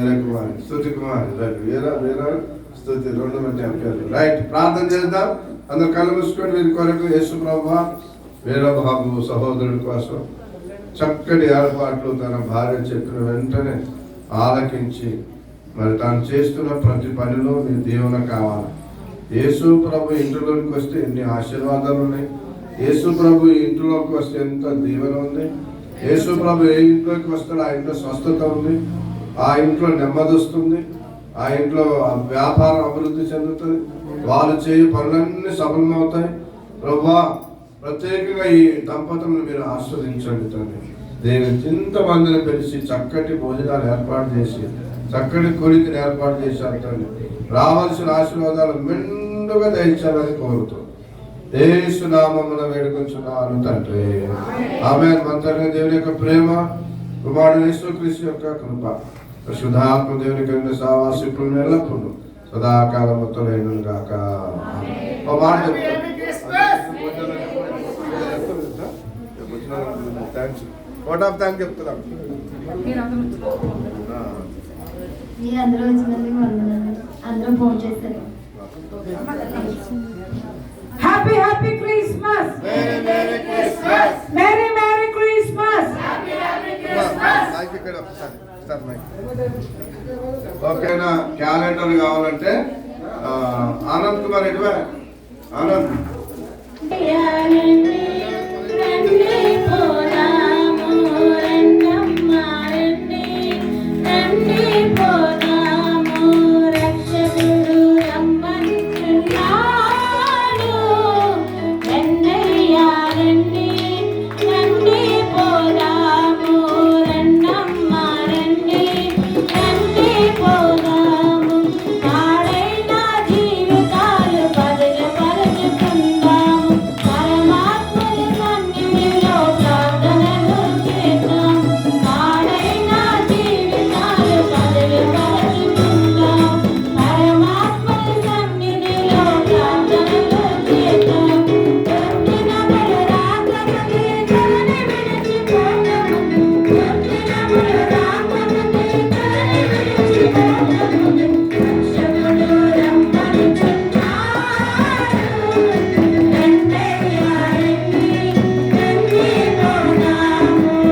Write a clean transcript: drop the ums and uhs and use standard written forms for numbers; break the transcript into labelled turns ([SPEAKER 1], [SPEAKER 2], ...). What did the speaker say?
[SPEAKER 1] వీరకుమారి, స్తుతి కుమారి, రైట్, వీర స్తుతి, రెండు మంది పేర్లు. రైట్, ప్రార్థన చేద్దాం. అందరు కళ్ళు మూసుకొని వీరి కొరకు యేసు ప్రభువా వీరబాబు సహోదరుడి కోసం చక్కటి ఏర్పాట్లు తన భార్య చెప్పిన వెంటనే ఆలకించి మరి తాను చేస్తున్న ప్రతి పనిలో నీ దీవెన కావాలి. యేసు ప్రభు ఇంట్లోకి వస్తే ఎన్ని ఆశీర్వాదాలు ఉన్నాయి. యేసు ప్రభు ఇంట్లోకి వస్తే ఎంత దీవెన ఉంది. యేసు ప్రభు ఏ ఇంట్లోకి వస్తాడో ఆ ఇంట్లో స్వస్థత ఉంది, ఆ ఇంట్లో నెమ్మది వస్తుంది, ఆ ఇంట్లో వ్యాపారం అభివృద్ధి చెందుతుంది, వాళ్ళు చేయు పనులన్నీ సఫలమవుతాయి. ప్రభువా ప్రత్యేకంగా ఈ దంపతులను మీరు ఆస్వాదించండి తండ్రి. దేవుని ఇంతమందిని పిలిచి చక్కటి భోజనాలు ఏర్పాటు చేసి చక్కటి కోరికను ఏర్పాటు చేశారు తండ్రి. రావాల్సిన ఆశీర్వాదాలు మెండుగా దయచాలని కోరుతూ యేసు నామమున వేడుకొంచున్నాను తండ్రి, ఆమేన్. మన తండ్రి దేవుని యొక్క ప్రేమ, కుమారుడు యేసుక్రీస్తు యొక్క కృప, పరిశుద్ధాత్మ దేవుని యొక్క సహవాసములు ఎల్లప్పుడూ సదాకాలము తోడైయుండును గాక. ఒక మాట ఓట్ ఆఫ్ థ్యాంక్ చెప్తున్నాం.
[SPEAKER 2] అందరూ వచ్చినందుకు వందనాలు. అందరూ ఫోన్ చేశారు.
[SPEAKER 3] Happy happy Christmas, merry merry Christmas.
[SPEAKER 1] ఓకేనా? క్యాలెండర్ కావాలంటే ఆనంద్ కుమార్ ఎటువే ఆనంద్
[SPEAKER 2] పోదాము రండమ్మ రండి రండి పోదాము.